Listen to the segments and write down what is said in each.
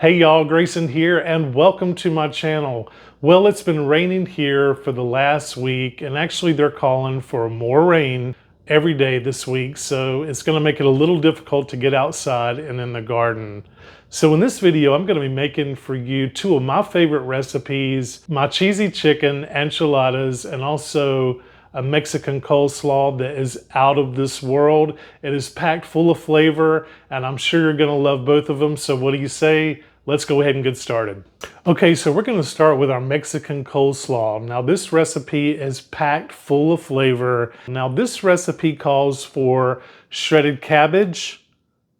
Hey y'all, Grayson here and welcome to my channel. Well, it's been raining here for the last week and actually they're calling for more rain every day this week, so it's going to make it a little difficult to get outside and in the garden. So in this video, I'm going to be making for you two of my favorite recipes, my cheesy chicken enchiladas and also a Mexican coleslaw that is out of this world. It is packed full of flavor and I'm sure you're going to love both of them. So what do you say? Let's go ahead and get started. Okay, so we're going to start with our Mexican coleslaw. Now this recipe is packed full of flavor. Now this recipe calls for shredded cabbage,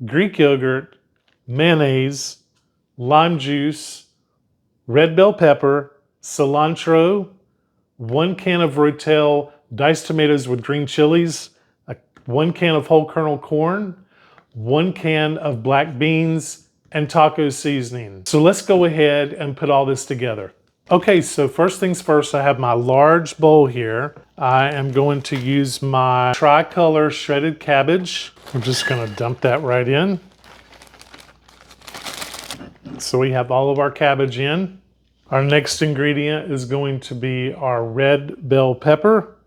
Greek yogurt, mayonnaise, lime juice, red bell pepper, cilantro, 1 can of Rotel diced tomatoes with green chilies, 1 can of whole kernel corn, 1 can of black beans, and taco seasoning. So let's go ahead and put all this together. Okay, so first things first, I have my large bowl here. I am going to use my tricolor shredded cabbage. I'm just gonna dump that right in. So we have all of our cabbage in. Our next ingredient is going to be our red bell pepper.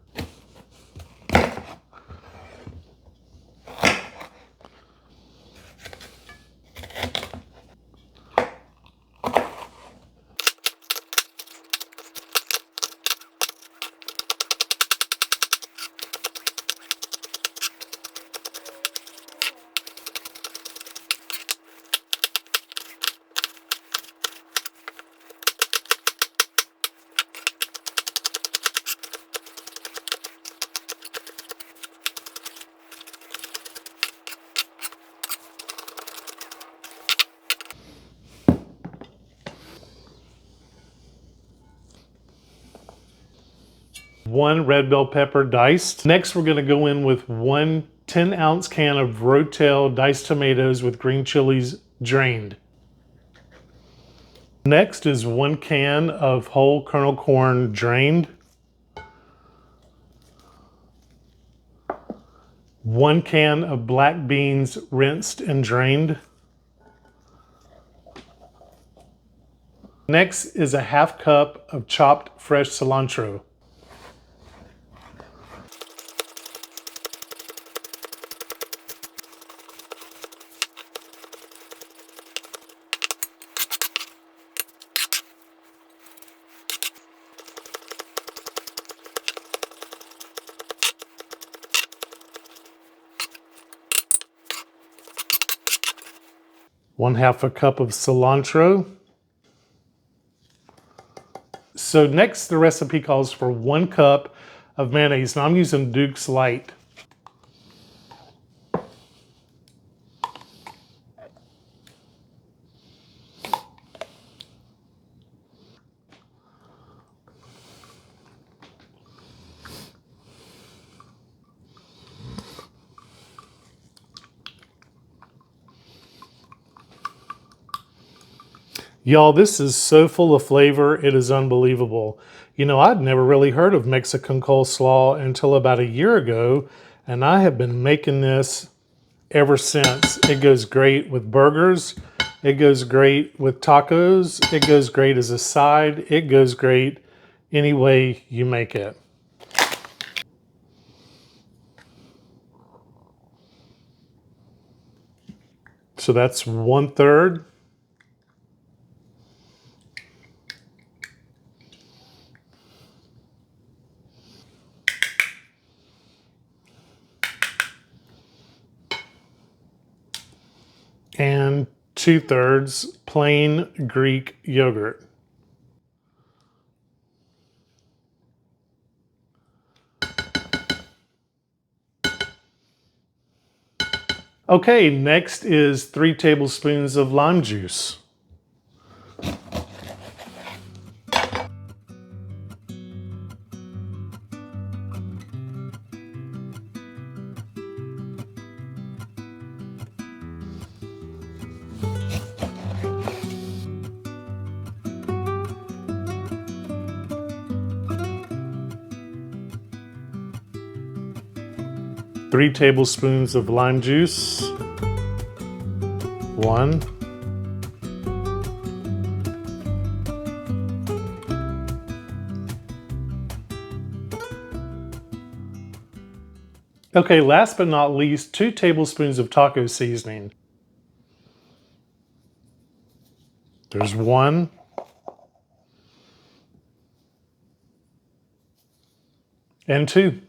One red bell pepper diced. Next, we're going to go in with 1 10-ounce can of Rotel diced tomatoes with green chilies drained. Next is 1 can of whole kernel corn drained. 1 can of black beans rinsed and drained. Next is a 1/2 cup of chopped fresh cilantro. One 1/2 cup of cilantro. So next, the recipe calls for 1 cup of mayonnaise. Now I'm using Duke's Light. Y'all, this is so full of flavor, it is unbelievable. You know, I'd never really heard of Mexican coleslaw until about a year ago, and I have been making this ever since. It goes great with burgers, it goes great with tacos, it goes great as a side, it goes great any way you make it. So that's 1/3. And 2/3 plain Greek yogurt. Okay, next is 3 tablespoons of lime juice. Three tablespoons of lime juice. 1, Okay, last but not least, 2 tablespoons of taco seasoning. There's 1. And 2.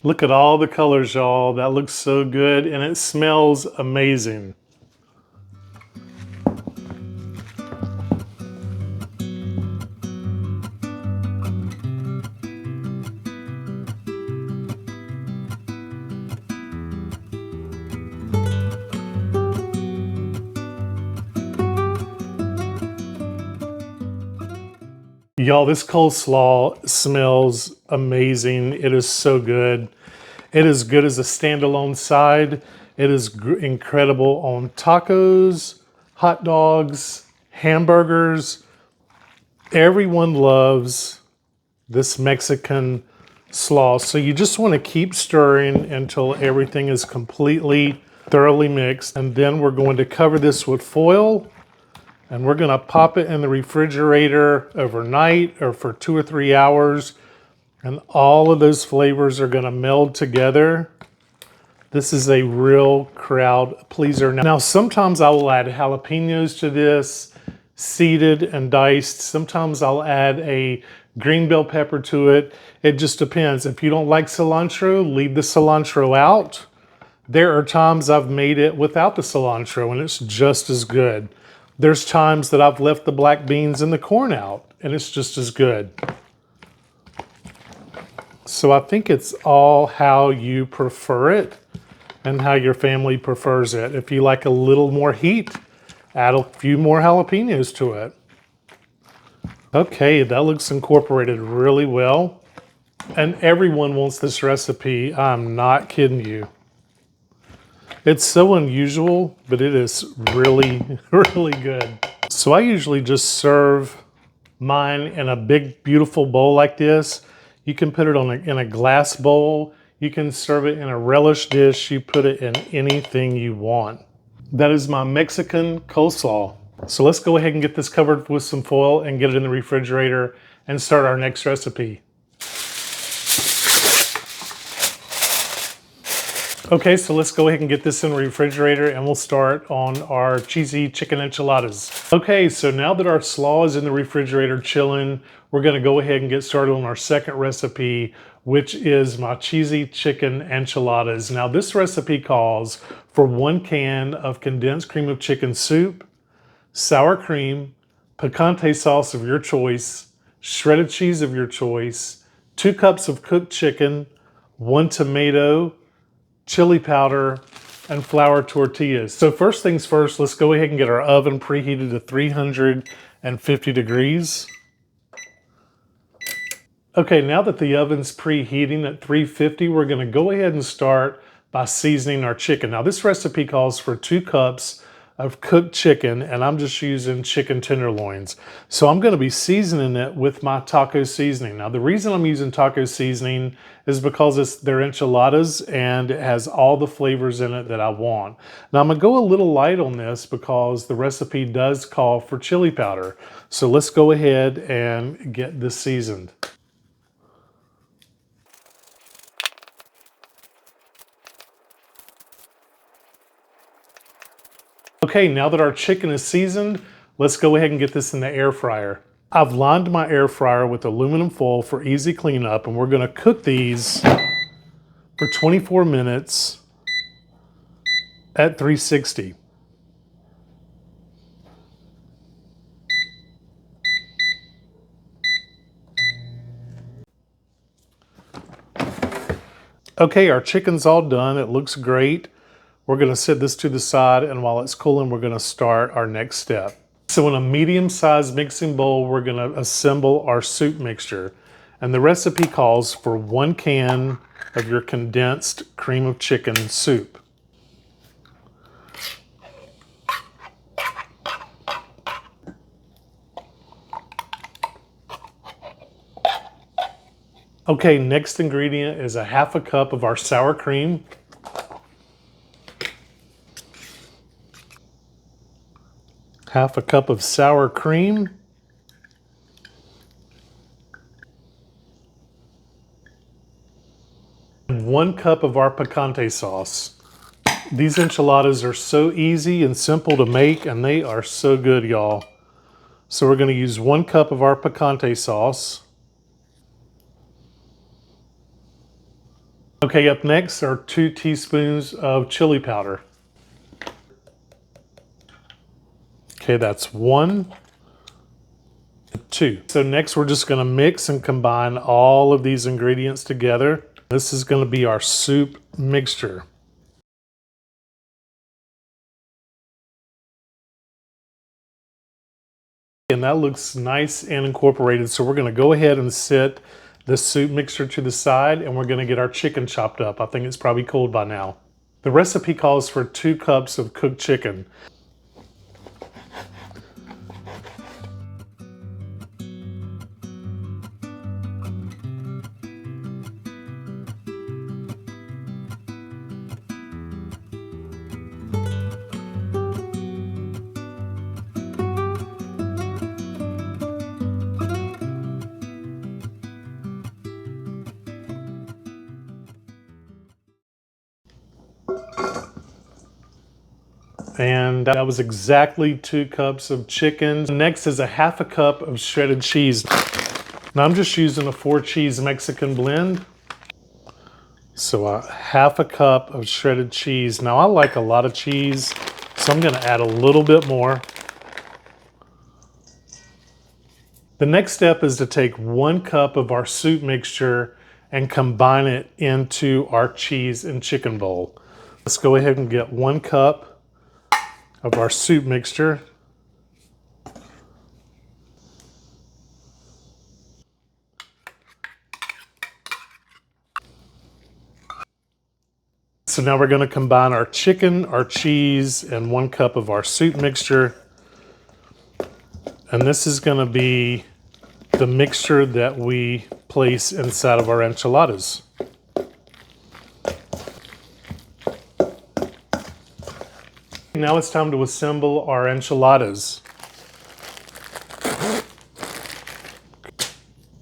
Look at all the colors, y'all. That looks so good and it smells amazing. Y'all, this coleslaw smells amazing. It is so good. It is good as a standalone side. It is incredible on tacos, hot dogs, hamburgers. Everyone loves this Mexican slaw. So you just want to keep stirring until everything is completely, thoroughly mixed. And then we're going to cover this with foil. And we're going to pop it in the refrigerator overnight or for 2 or 3 hours. And all of those flavors are going to meld together. This is a real crowd pleaser. Now, sometimes I will add jalapenos to this, seeded and diced. Sometimes I'll add a green bell pepper to it. It just depends. If you don't like cilantro, leave the cilantro out. There are times I've made it without the cilantro and it's just as good. There's times that I've left the black beans and the corn out and it's just as good. So I think it's all how you prefer it and how your family prefers it. If you like a little more heat, add a few more jalapenos to it. Okay, that looks incorporated really well. And everyone wants this recipe. I'm not kidding you. It's so unusual, but it is really, really good. So I usually just serve mine in a big, beautiful bowl like this. You can put it in a glass bowl. You can serve it in a relish dish. You put it in anything you want. That is my Mexican coleslaw. So let's go ahead and get this covered with some foil and get it in the refrigerator and start our next recipe. Okay, so let's go ahead and get this in the refrigerator and we'll start on our cheesy chicken enchiladas. Okay, so now that our slaw is in the refrigerator chilling, we're gonna go ahead and get started on our second recipe, which is my cheesy chicken enchiladas. Now this recipe calls for 1 can of condensed cream of chicken soup, sour cream, picante sauce of your choice, shredded cheese of your choice, 2 cups of cooked chicken, 1 tomato, chili powder, and flour tortillas. So first things first, let's go ahead and get our oven preheated to 350 degrees. Okay, now that the oven's preheating at 350, we're gonna go ahead and start by seasoning our chicken. Now this recipe calls for 2 cups of cooked chicken, and I'm just using chicken tenderloins. So I'm gonna be seasoning it with my taco seasoning. Now the reason I'm using taco seasoning is because they're enchiladas and it has all the flavors in it that I want. Now I'm gonna go a little light on this because the recipe does call for chili powder. So let's go ahead and get this seasoned. Okay, now that our chicken is seasoned, let's go ahead and get this in the air fryer. I've lined my air fryer with aluminum foil for easy cleanup, and we're gonna cook these for 24 minutes at 360. Okay, our chicken's all done. It looks great. We're gonna set this to the side, and while it's cooling, we're gonna start our next step. So in a medium-sized mixing bowl, we're gonna assemble our soup mixture. And the recipe calls for 1 can of your condensed cream of chicken soup. Okay, next ingredient is a 1/2 cup of our sour cream. Half a cup of sour cream. 1 cup of our picante sauce. These enchiladas are so easy and simple to make, and they are so good, y'all. So we're going to use 1 cup of our picante sauce. Okay, up next are 2 teaspoons of chili powder. Okay, that's 1, 2. So next we're just going to mix and combine all of these ingredients together. This is going to be our soup mixture. And that looks nice and incorporated. So we're going to go ahead and set the soup mixture to the side, and we're going to get our chicken chopped up. I think it's probably cold by now. The recipe calls for 2 cups of cooked chicken. And that was exactly 2 cups of chicken. Next is a 1/2 cup of shredded cheese. Now I'm just using a 4-cheese Mexican blend. So a 1/2 cup of shredded cheese. Now I like a lot of cheese, so I'm gonna add a little bit more. The next step is to take 1 cup of our soup mixture and combine it into our cheese and chicken bowl. Let's go ahead and get 1 cup of our soup mixture. So now we're going to combine our chicken, our cheese, and 1 cup of our soup mixture. And this is going to be the mixture that we place inside of our enchiladas. Now it's time to assemble our enchiladas.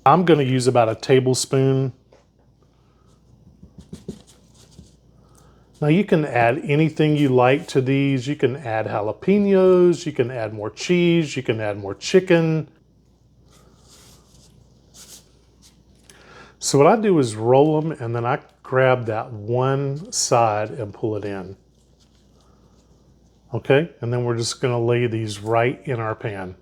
I'm going to use about a tablespoon. Now you can add anything you like to these. You can add jalapenos, you can add more cheese, you can add more chicken. So what I do is roll them, and then I grab that one side and pull it in. Okay, and then we're just going to lay these right in our pan.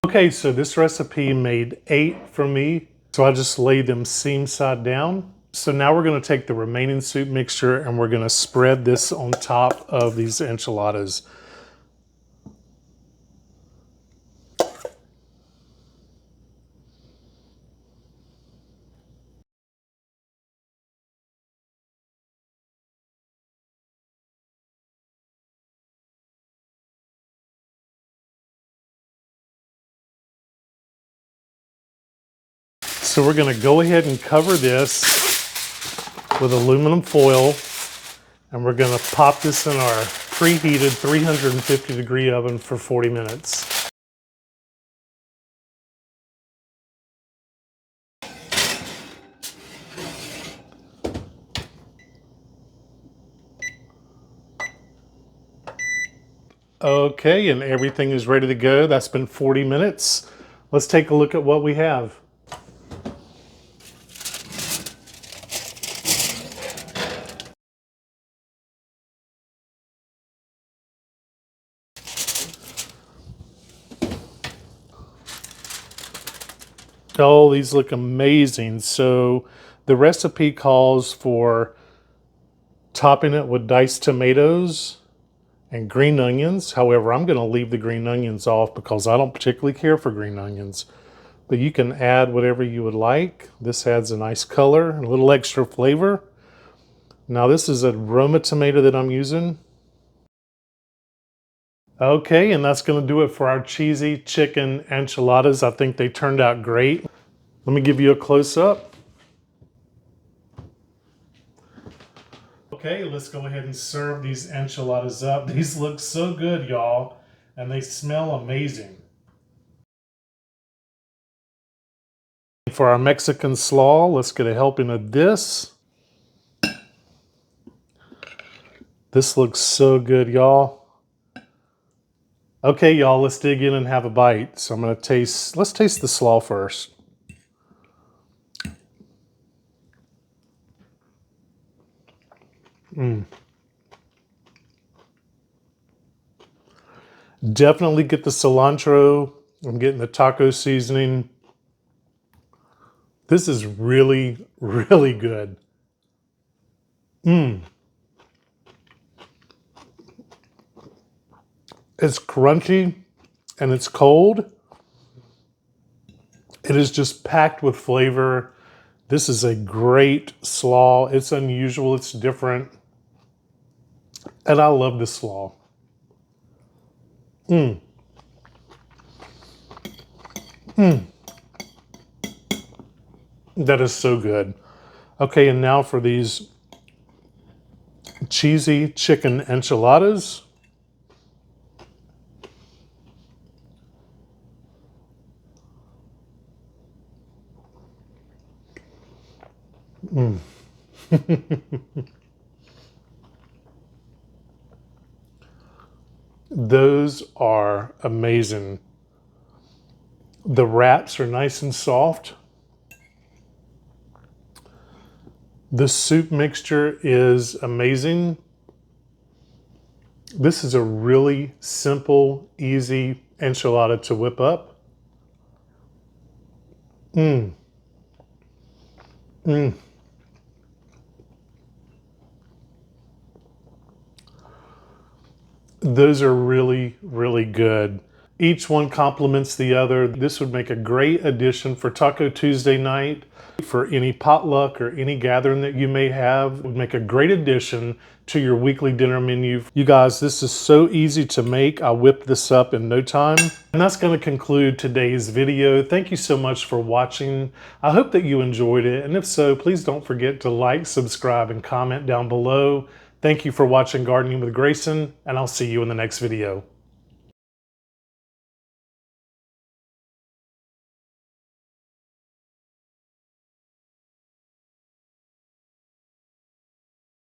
Okay, so this recipe made 8 for me, so I just laid them seam side down. So now we're going to take the remaining soup mixture and we're going to spread this on top of these enchiladas. So we're going to go ahead and cover this with aluminum foil, and we're going to pop this in our preheated 350-degree oven for 40 minutes. Okay, and everything is ready to go. That's been 40 minutes. Let's take a look at what we have. Oh, these look amazing. So the recipe calls for topping it with diced tomatoes and green onions. However, I'm going to leave the green onions off because I don't particularly care for green onions. But you can add whatever you would like. This adds a nice color and a little extra flavor. Now this is a Roma tomato that I'm using. Okay, and that's going to do it for our cheesy chicken enchiladas. I think they turned out great. Let me give you a close-up. Okay, let's go ahead and serve these enchiladas up. These look so good, y'all, and they smell amazing. For our Mexican slaw, let's get a helping of this. This looks so good, y'all. Okay, y'all, let's dig in and have a bite. So I'm gonna let's taste the slaw first. Definitely get the cilantro. I'm getting the taco seasoning. This is really, really good. It's crunchy and it's cold. It is just packed with flavor. This is a great slaw. It's unusual, it's different. And I love this slaw. That is so good. Okay, and now for these cheesy chicken enchiladas. Those are amazing. The wraps are nice and soft. The soup mixture is amazing. This is a really simple, easy enchilada to whip up. Those are really, really good. Each one complements the other. This would make a great addition for Taco Tuesday night, for any potluck or any gathering that you may have. It would make a great addition to your weekly dinner menu. You guys, this is so easy to make. I whipped this up in no time. And that's going to conclude today's video. Thank you so much for watching. I hope that you enjoyed it. And if so, please don't forget to like, subscribe, and comment down below. Thank you for watching Gardening with Grayson, and I'll see you in the next video.